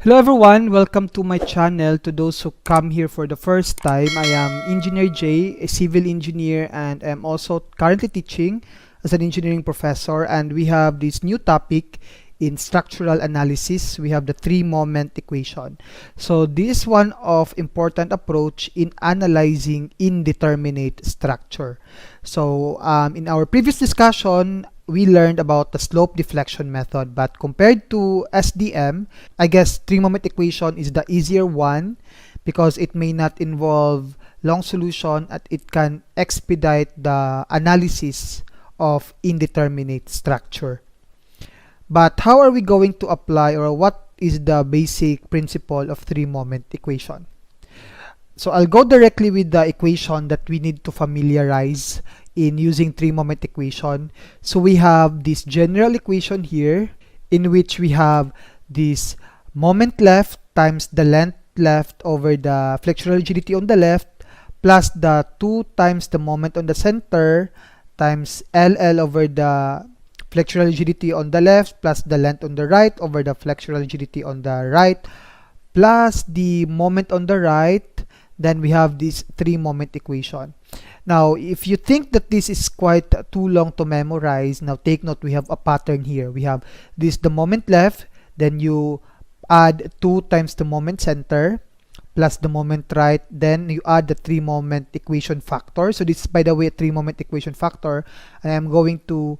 Hello everyone, welcome to my channel. To those who come here for the first time, I am Engineer J, a civil engineer, and I'm also currently teaching as an engineering professor. And we have this new topic in structural analysis. We have the three-moment equation. So this is one of important approach in analyzing indeterminate structure. So in our previous discussion, we learned about the slope deflection method, but compared to SDM, I guess three-moment equation is the easier one because it may not involve long solution and it can expedite the analysis of indeterminate structure. But how are we going to apply, or what is the basic principle of three-moment equation? So I'll go directly with the equation that we need to familiarize in using three-moment equation. So we have this general equation here in which we have this moment left times the length left over the flexural rigidity on the left plus the 2 times the moment on the center times LL over the flexural rigidity on the left plus the length on the right over the flexural rigidity on the right plus the moment on the right. Then we have this three-moment equation. Now, if you think that this is quite too long to memorize, now take note, we have a pattern here. We have this, the moment left, then you add 2 times the moment center, plus the moment right, then you add the three-moment equation factor. So this is, by the way, a three-moment equation factor, and I'm going to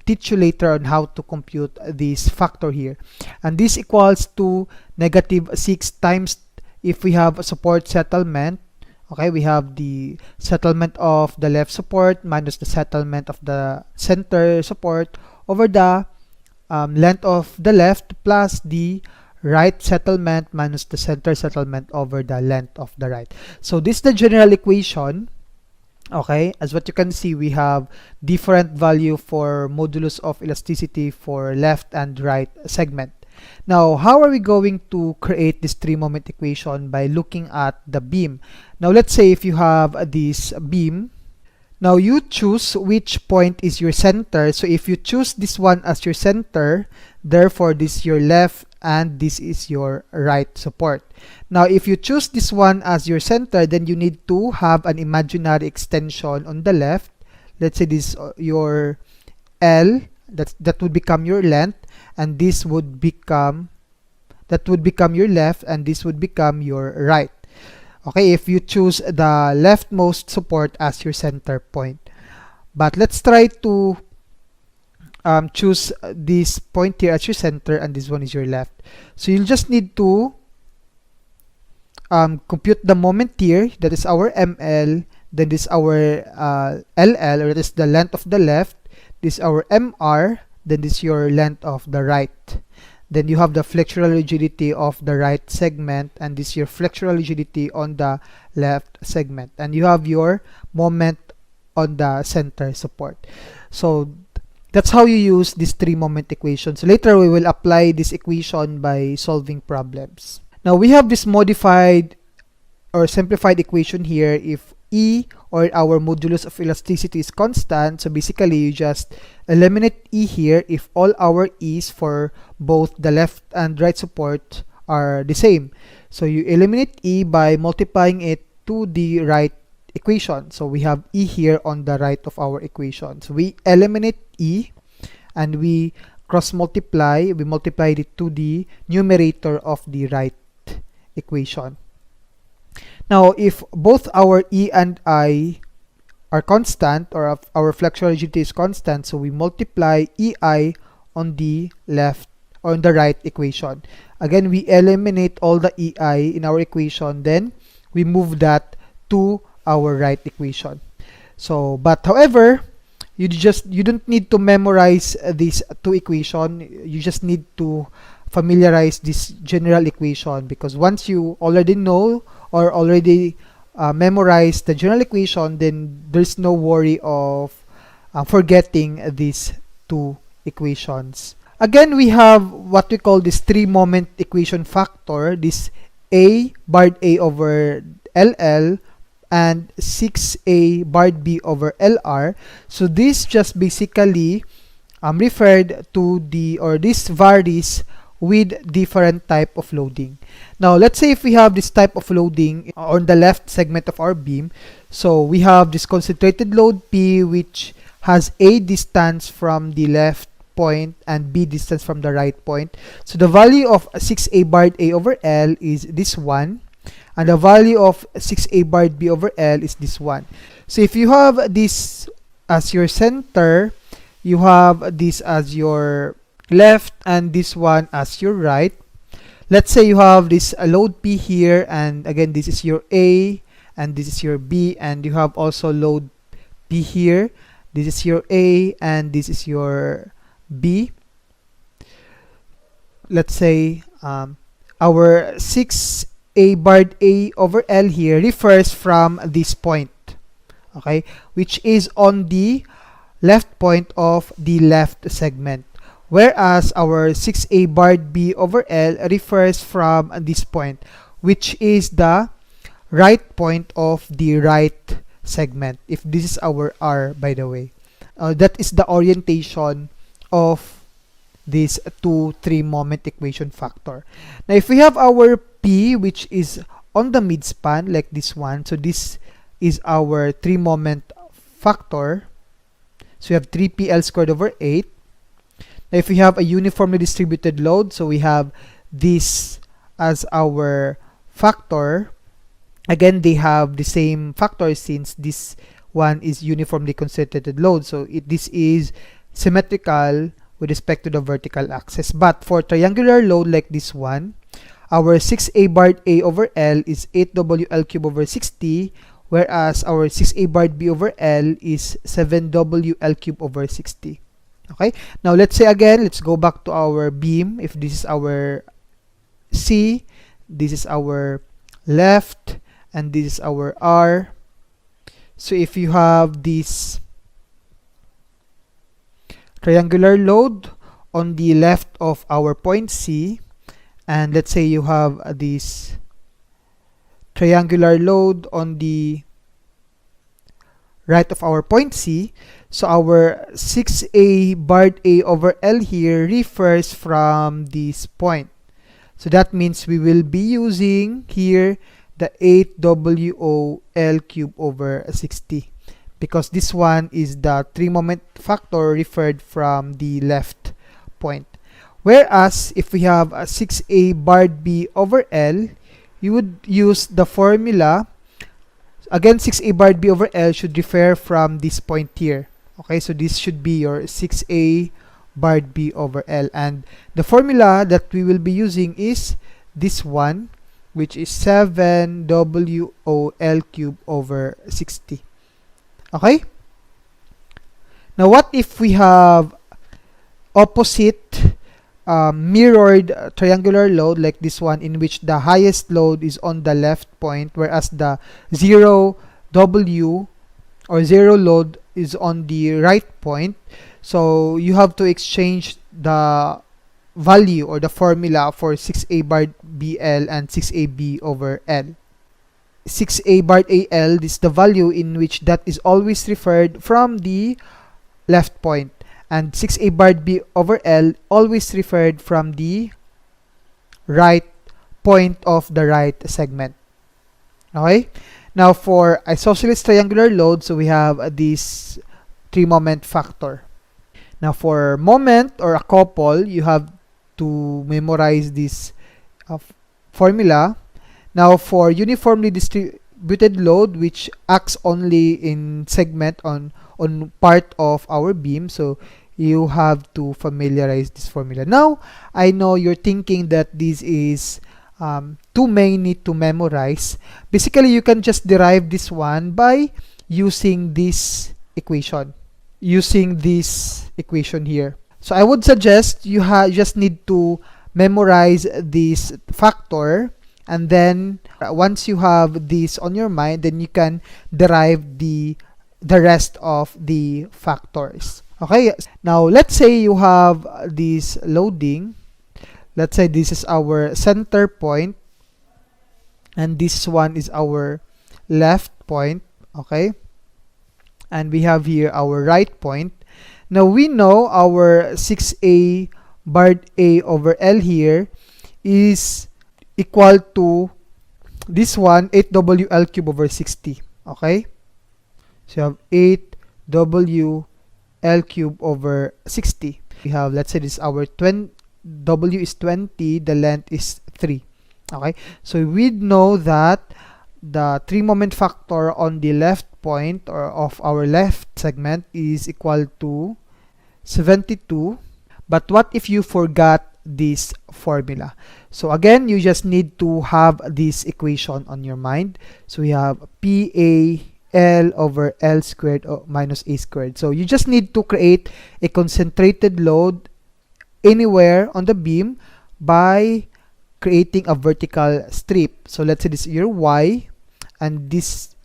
teach you later on how to compute this factor here. And this equals to -6 times if we have a support settlement. Okay, we have the settlement of the left support minus the settlement of the center support over the length of the left plus the right settlement minus the center settlement over the length of the right. So this is the general equation. Okay, as what you can see, we have different value for modulus of elasticity for left and right segment. Now, how are we going to create this three-moment equation? By looking at the beam. Now, let's say if you have this beam, now you choose which point is your center. So if you choose this one as your center, therefore this is your left and this is your right support. Now, if you choose this one as your center, then you need to have an imaginary extension on the left. Let's say this your L, that would become your length, and this would become your left, and this would become your right. Okay, if you choose the leftmost support as your center point. But let's try to choose this point here as your center, and this one is your left. So you'll just need to compute the moment here. That is our ML. Then this is our LL, or that is the length of the left. This is our MR. Then this is your length of the right. Then you have the flexural rigidity of the right segment, and this is your flexural rigidity on the left segment, and you have your moment on the center support. So that's how you use these three-moment equations. So later we will apply this equation by solving problems. Now we have this modified or simplified equation here. If E, or our modulus of elasticity, is constant, so basically you just eliminate E here if all our E's for both the left and right support are the same. So you eliminate E by multiplying it to the right equation. So we have E here on the right of our equation. So we eliminate E and we cross multiply. We multiplied it to the numerator of the right equation. Now, if both our E and I are constant, or our flexural rigidity is constant, so we multiply EI on the left or on the right equation. Again, we eliminate all the EI in our equation, then we move that to our right equation. So, but however, you don't need to memorize these two equations. You just need to familiarize this general equation, because once you already know or already memorize the general equation, then there's no worry of forgetting these two equations. Again, we have what we call this three-moment equation factor, this A barred A over LL and 6A barred B over LR. So this just basically referred to the, or this varies with different type of loading. Now, let's say if we have this type of loading on the left segment of our beam, so we have this concentrated load P, which has A distance from the left point and B distance from the right point. So the value of 6A barred A over L is this one, and the value of 6A barred B over L is this one. So if you have this as your center, you have this as your left and this one as your right. Let's say you have this load P here, and again this is your A and this is your B, and you have also load P here. This is your A and this is your B. Let's say our 6A barred A over L here refers from this point, okay, which is on the left point of the left segment, whereas our 6A barred B over L refers from this point, which is the right point of the right segment, if this is our R, by the way. That is the orientation of this 2-3 moment equation factor. Now if we have our P, which is on the midspan like this one, so this is our 3 moment factor. So we have 3PL squared over 8. Now if we have a uniformly distributed load, so we have this as our factor. Again, they have the same factor since this one is uniformly concentrated load. So this is symmetrical with respect to the vertical axis. But for triangular load like this one, our 6A barred A over L is 8WL cubed over 60, whereas our 6A barred B over L is 7WL cubed over 60. Okay, now let's say again, let's go back to our beam. If this is our C, this is our left, and this is our R. So if you have this triangular load on the left of our point C, and let's say you have this triangular load on the right of our point C, so our 6A barred A over L here refers from this point. So that means we will be using here the 8WOL cubed over 60, because this one is the 3 moment factor referred from the left point. Whereas if we have a 6A barred B over L, you would use the formula. Again, 6A barred B over L should refer from this point here. Okay, so this should be your 6A barred B over L, and the formula that we will be using is this one, which is 7WOL cubed over 60. Okay? Now, what if we have opposite mirrored triangular load like this one, in which the highest load is on the left point, whereas the 0W or zero load is on the right point? So you have to exchange the value or the formula for 6A barred BL and 6AB over L. 6A barred AL is the value in which that is always referred from the left point, and 6A barred B over L always referred from the right point of the right segment. Okay? Now for isosceles triangular load, so we have this 3 moment factor. Now for moment or a couple, you have to memorize this formula. Now for uniformly distributed load, which acts only in segment on part of our beam, so you have to familiarize this formula. Now I know you're thinking that this is too many to memorize. Basically, you can just derive this one by using this equation, here. So I would suggest you just need to memorize this factor, and then once you have this on your mind, then you can derive the rest of the factors. Okay, now let's say you have this loading. Let's say this is our center point, and this one is our left point. Okay, and we have here our right point. Now we know our 6A barred A over L here is equal to this one, 8WL cube over 60. Okay? So you have 8WL cube over 60. We have, let's say this is our 20, W is 20, the length is 3. Okay? So we know that the 3 moment factor on the left point or of our left segment is equal to 72. But what if you forgot this formula? So again, you just need to have this equation on your mind. So we have PAL over L squared minus A squared. So you just need to create a concentrated load anywhere on the beam by creating a vertical strip. So let's say this is your Y and this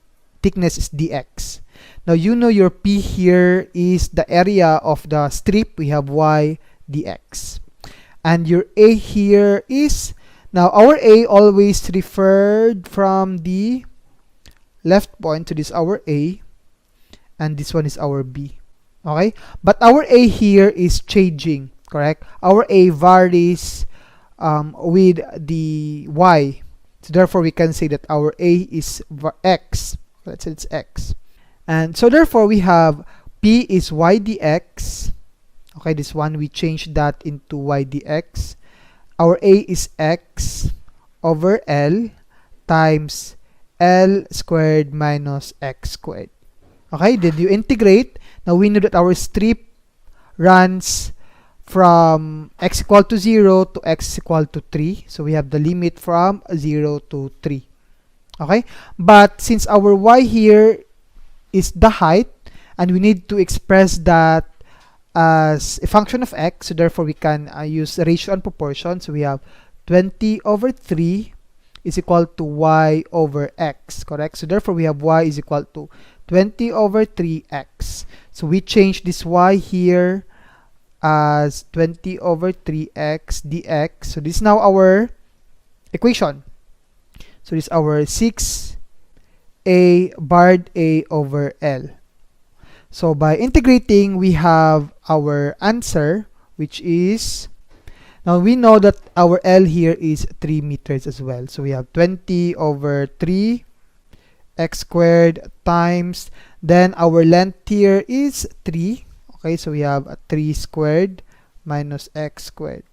thickness is dx. Now you know your P here is the area of the strip. We have Y dx. And your A here is, now our A always referred from the left point, so this is our A, and this one is our B. Okay? But our A here is changing, correct? Our A varies with the Y. So therefore, we can say that our A is X. Let's say it's X. And so therefore, we have P is Y dx. Okay, this one, we change that into Y dx. Our A is X over L times L squared minus X squared. Okay, did you integrate? Now we know that our strip runs from x equal to 0 to x equal to 3. So we have the limit from 0 to 3. Okay, but since our y here is the height, and we need to express that as a function of x, so therefore we can use ratio and proportion. So we have 20 over 3 is equal to y over x, correct? So therefore we have y is equal to 20 over 3x. So we change this y here as 20 over 3x dx. So this is now our equation. So this is our 6a barred A over L. So by integrating, we have our answer, which is, now we know that our L here is 3 meters as well. So we have 20 over 3 x squared times, then our length here is 3. Okay, so we have a 3 squared minus x squared.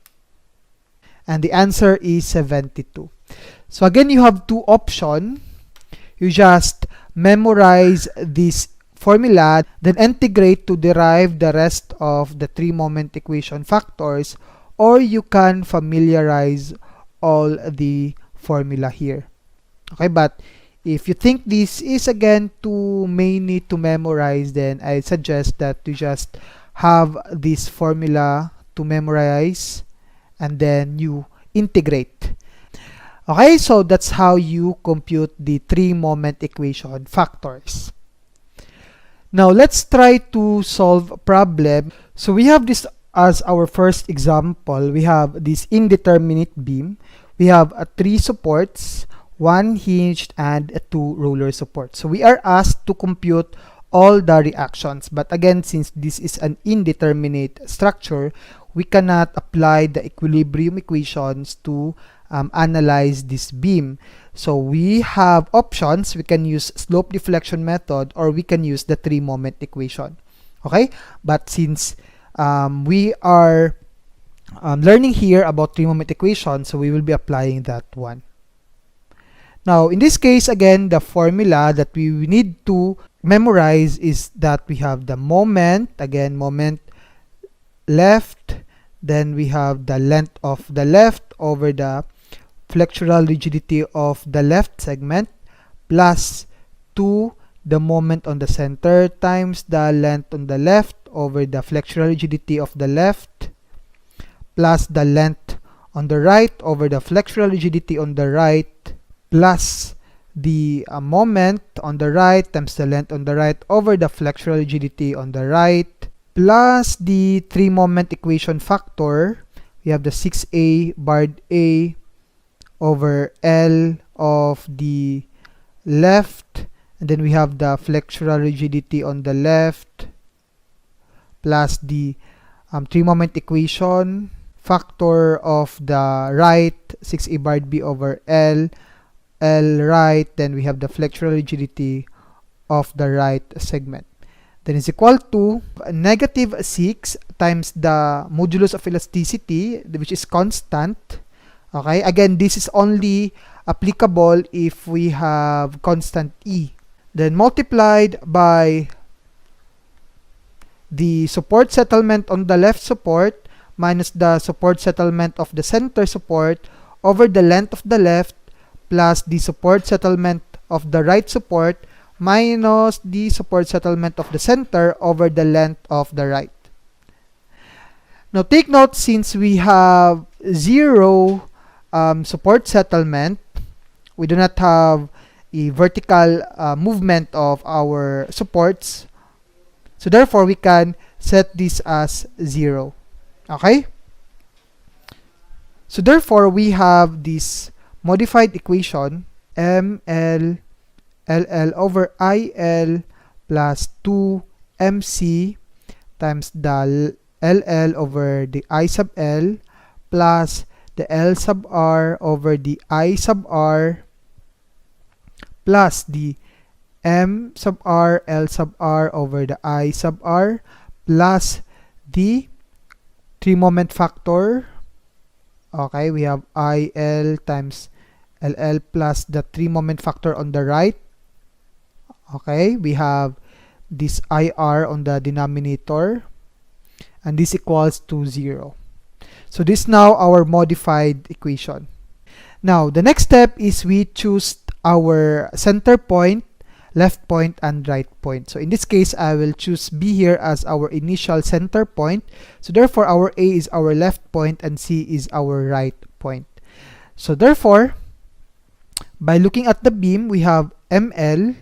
And the answer is 72. So again, you have two options. You just memorize this formula, then integrate to derive the rest of the 3 moment equation factors, or you can familiarize all the formula here. Okay, but if you think this is again too many to memorize, then I suggest that you just have this formula to memorize and then you integrate. Okay, so that's how you compute the 3 moment equation factors. Now let's try to solve a problem. So we have this as our first example. We have this indeterminate beam. We have 3 supports, 1 hinged and 2 roller supports. So we are asked to compute all the reactions. But again, since this is an indeterminate structure, we cannot apply the equilibrium equations to analyze this beam. So we have options. We can use slope deflection method, or we can use the 3 moment equation. Okay, but since we are learning here about 3 moment equation, so we will be applying that one. Now in this case, again, the formula that we need to memorize is that we have the moment, again moment left, then we have the length of the left over the flexural rigidity of the left segment plus 2 the moment on the center times the length on the left over the flexural rigidity of the left plus the length on the right over the flexural rigidity on the right plus the moment on the right times the length on the right over the flexural rigidity on the right plus the 3 moment equation factor. We have the 6a barred A over L of the left, and then we have the flexural rigidity on the left plus the 3 moment equation factor of the right, 6a barred b over L right, then we have the flexural rigidity of the right segment. Then is equal to negative 6 times the modulus of elasticity, which is constant. Okay, again, this is only applicable if we have constant E. Then multiplied by the support settlement on the left support minus the support settlement of the center support over the length of the left plus the support settlement of the right support minus the support settlement of the center over the length of the right. Now take note, since we have 0 support settlement, we do not have a vertical movement of our supports. So therefore, we can set this as 0. Okay? So therefore, we have this modified equation, ML LL over IL plus 2MC times the LL over the I sub L plus the L sub R over the I sub R plus the M sub R, L sub R over the I sub R plus the 3-moment factor. Okay, we have IL times LL plus the 3-moment factor on the right. Okay, we have this IR on the denominator, and this equals to 0. So this is now our modified equation. Now, the next step is we choose our center point, left point, and right point. So in this case, I will choose B here as our initial center point. So therefore, our A is our left point and C is our right point. So therefore, by looking at the beam, we have ML,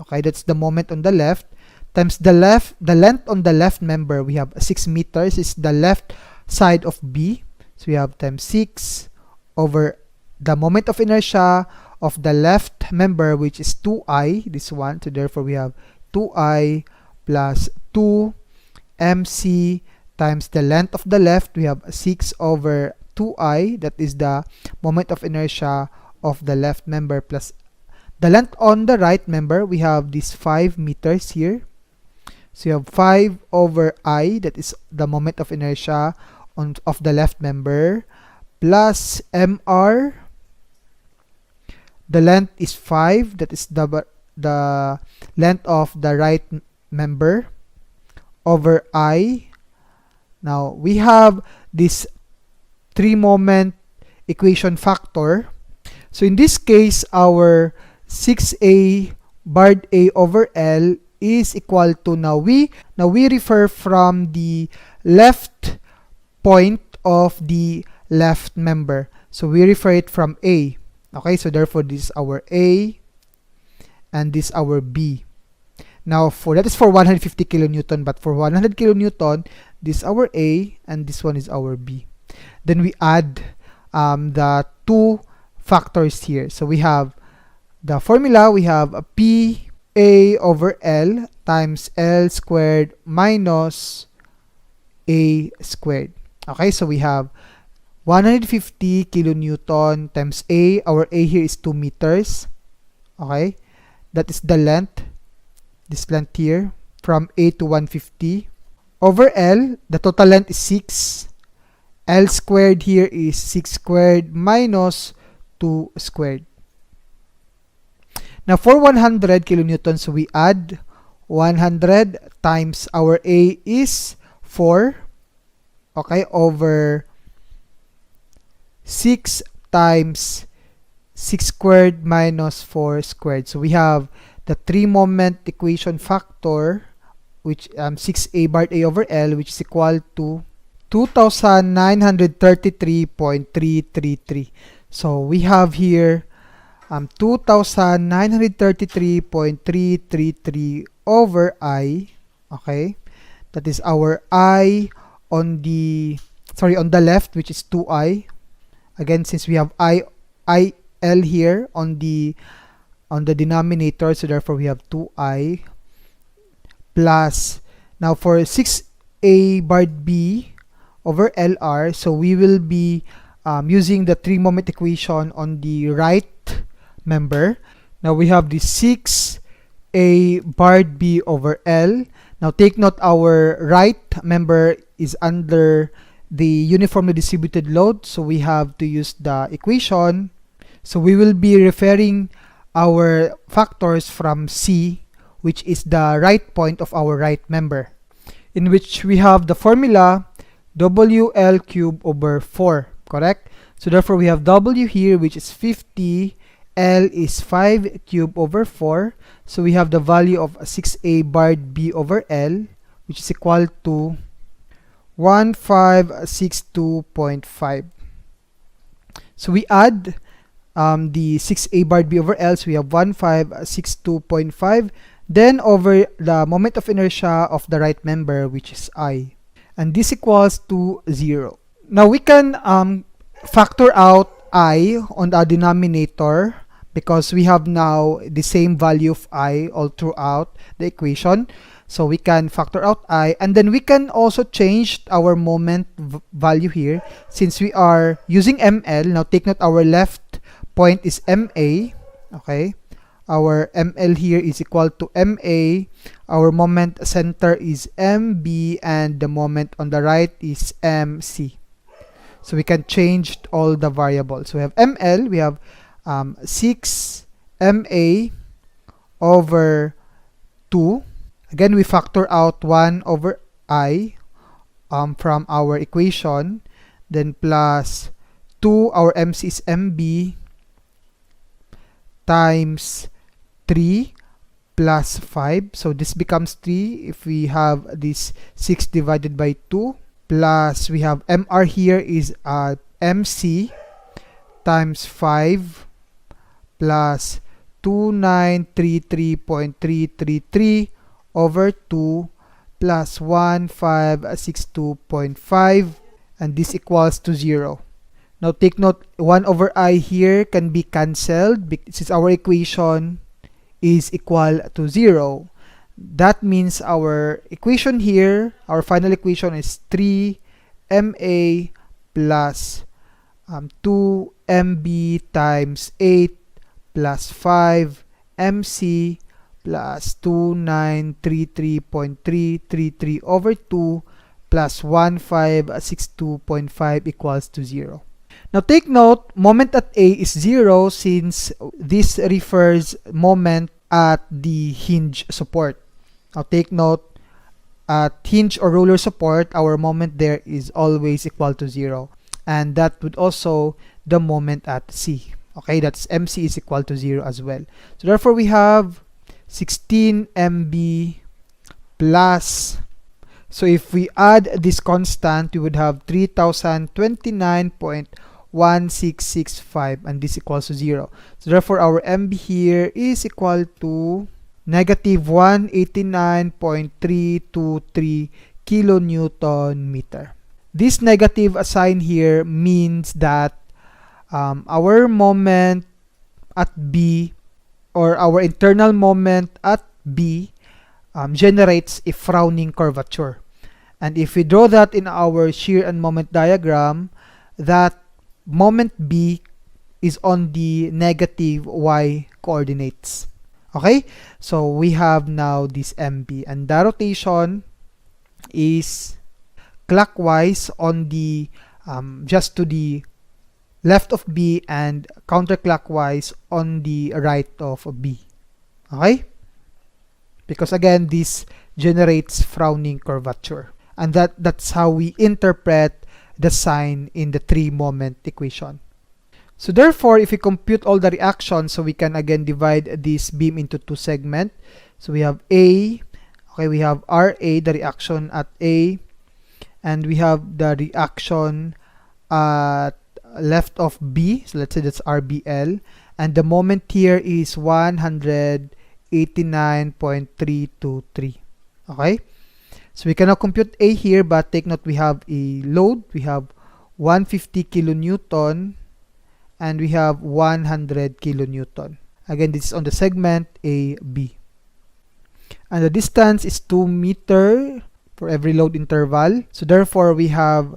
okay, that's the moment on the left, times the length on the left member, we have 6 meters, is the left side of B. So we have times 6 over the moment of inertia of the left member, which is 2I, this one. So therefore, we have 2I plus 2 MC times the length of the left, we have 6 over 2I, that is the moment of inertia of the left member, plus the length on the right member, we have this 5 meters here. So you have 5 over I, that is the moment of inertia of the left member, plus MR, the length is 5, that is the length of the right member, over I. Now, we have this 3-moment equation factor. So in this case, our 6A barred A over L is equal to, now we refer from the left point of the left member. So we refer it from A. Okay, so therefore this is our A and this is our B. Now that is for 150 kilonewton, but for 100 kilonewton, this is our A and this one is our B. Then we add the 2 factors here. So we have the formula, we have a P A over L times L squared minus A squared. Okay, so we have 150 kilonewton times A. Our A here is 2 meters. Okay, that is the length, this length here, from A to 150. Over L, the total length is 6. L squared here is 6 squared minus 2 squared. Now for 100 kilonewtons, we add 100 times our A is 4. Okay, over 6 times 6 squared minus 4 squared. So we have the 3-moment equation factor, which 6A barred A over L, which is equal to 2933.333. So we have here 2933.333 over I. Okay, that is our I on the left, which is 2I. Again, since we have IL here on the denominator, so therefore we have 2I plus, now for 6A barred B over LR. So we will be using the 3-moment equation on the right member. Now we have the 6A barred B over L. Now take note, our right member is under the uniformly distributed load, so we have to use the equation. So we will be referring our factors from C, which is the right point of our right member, in which we have the formula WL cube over 4, correct? So therefore we have W here, which is 50, L is 5 cube over 4. So we have the value of 6A barred B over L, which is equal to 1562.5. So we add the 6A barred B over L, so we have 1562.5. Then over the moment of inertia of the right member, which is I. And this equals to 0. Now we can factor out I on the denominator, because we have now the same value of I all throughout the equation. So we can factor out I, and then we can also change our moment value here, since we are using ML. Now take note, our left point is MA, okay? Our ML here is equal to MA, our moment center is MB, and the moment on the right is MC. So we can change all the variables. So we have ML, we have 6 MA over 2. Again, we factor out 1 over I from our equation. Then plus 2, our MC is MB, times 3 plus 5. So this becomes 3 if we have this 6 divided by 2. Plus we have MR here is MC times 5 plus 2933.333 over 2 plus 1562.5, and this equals to 0. Now take note, 1 over I here can be cancelled since our equation is equal to 0. That means our equation here, our final equation is 3MA plus 2MB times 8 plus 5MC plus 2933.333 over 2 plus 1562.5 equals to 0. Now take note, moment at A is 0 since this refers moment at the hinge support. Now take note, at hinge or roller support, our moment there is always equal to 0. And that would also the moment at C. Okay, that's MC is equal to 0 as well. So therefore we have 16 MB plus, so if we add this constant, we would have 3029.1665, and this equals to 0. So therefore our MB here is equal to negative 189.323 kilonewton meter. This negative sign here means that our moment at B, or our internal moment at B, generates a frowning curvature. And if we draw that in our shear and moment diagram, that moment B is on the negative y coordinates. Okay, so we have now this MB, and the rotation is clockwise on the just to the left of B and counterclockwise on the right of B. Okay, because again this generates frowning curvature, and that's how we interpret the sign in the 3-moment equation. So therefore, if we compute all the reactions, so we can again divide this beam into 2 segments. So we have A, okay, we have RA, the reaction at A, and we have the reaction at left of B, so let's say that's RBL, and the moment here is 189.323. Okay, so we cannot compute A here, but take note, we have a load, we have 150 kilonewton, and we have 100 kilonewton. Again, this is on the segment AB. And the distance is 2 meters for every load interval. So therefore, we have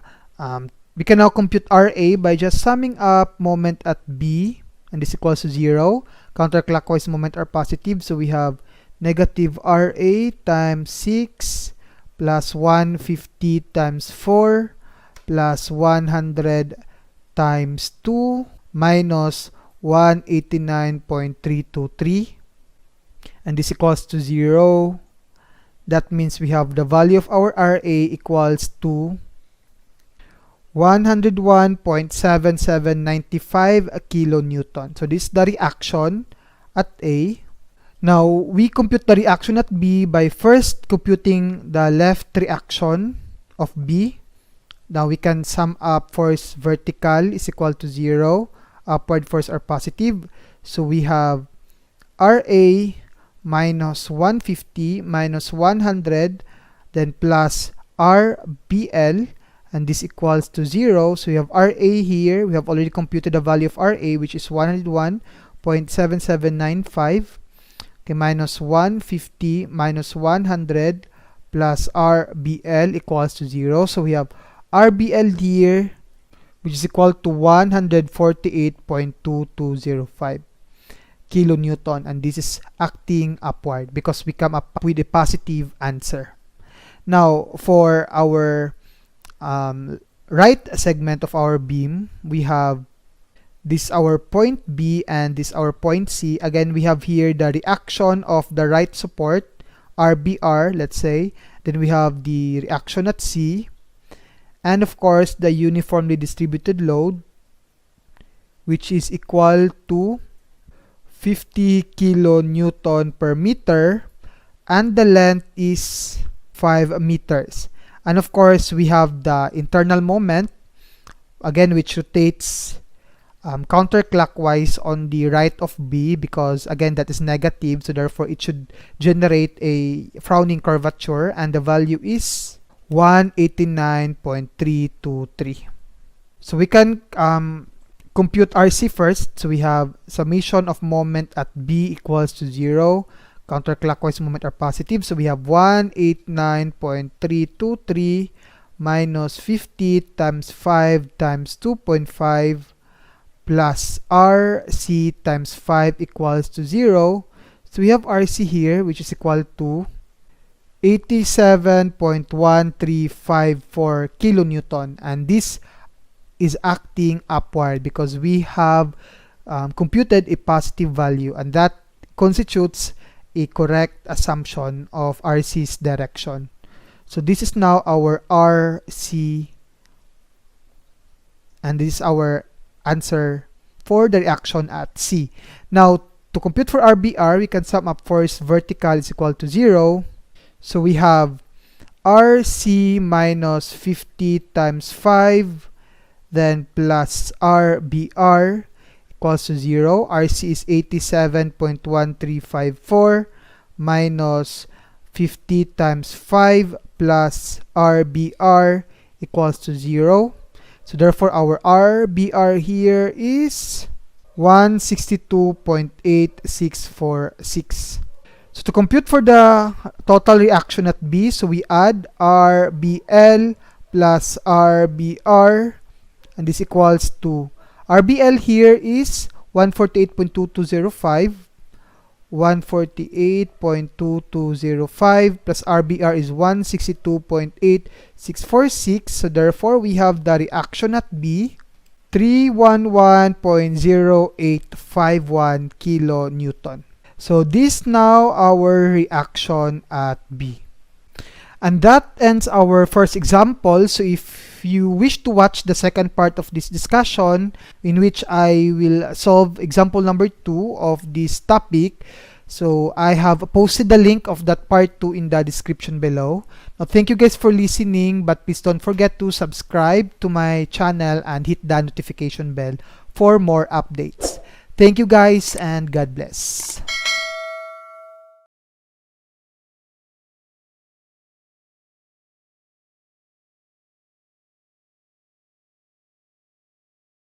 We can now compute RA by just summing up moment at B, and this equals to 0. Counterclockwise moment are positive, so we have negative RA times 6 plus 150 times 4 plus 100 times 2 minus 189.323, and this equals to 0. That means we have the value of our RA equals to 101.7795 kilonewton. So this is the reaction at A. Now, we compute the reaction at B by first computing the left reaction of B. Now, we can sum up force vertical is equal to 0. Upward force are positive. So, we have RA minus 150 minus 100, then plus RBL, and this equals to 0. So, we have RA here. We have already computed the value of RA, which is 101.7795. Minus 150 minus 100 plus RBL equals to 0. So we have RBL here, which is equal to 148.2205 kilonewton, and this is acting upward because we come up with a positive answer. Now, for our right segment of our beam, we have this our point B and this our point C. Again, we have here the reaction of the right support, RBR, let's say. Then we have the reaction at C. And of course, the uniformly distributed load, which is equal to 50 kilonewton per meter. And the length is 5 meters. And of course, we have the internal moment, again, which rotates counterclockwise on the right of B, because again that is negative, so therefore it should generate a frowning curvature, and the value is 189.323. So we can compute RC first. So we have summation of moment at B equals to 0. Counterclockwise moment are positive, so we have 189.323 minus 50 times 5 times 2.5 plus RC times 5 equals to 0. So we have RC here, which is equal to 87.1354 kilonewton, and this is acting upward because we have computed a positive value, and that constitutes a correct assumption of RC's direction. So this is now our RC, and this is our answer for the reaction at C. Now, to compute for RBR, we can sum up force vertical is equal to 0. So we have RC minus 50 times 5, then plus RBR equals to 0. RC is 87.1354 minus 50 times 5 plus RBR equals to 0. So therefore, our RBR here is 162.8646. So to compute for the total reaction at B, so we add RBL plus RBR, and this equals to, RBL here is 148.2205, 148.2205 plus RBR is 162.8646. So therefore, we have the reaction at B, 311.0851 kilonewton. So this now our reaction at B. And that ends our first example. So if you wish to watch the second part of this discussion, in which I will solve example number 2 of this topic, so I have posted the link of that part 2 in the description below. Now, thank you guys for listening, but please don't forget to subscribe to my channel and hit the notification bell for more updates. Thank you guys, and God bless.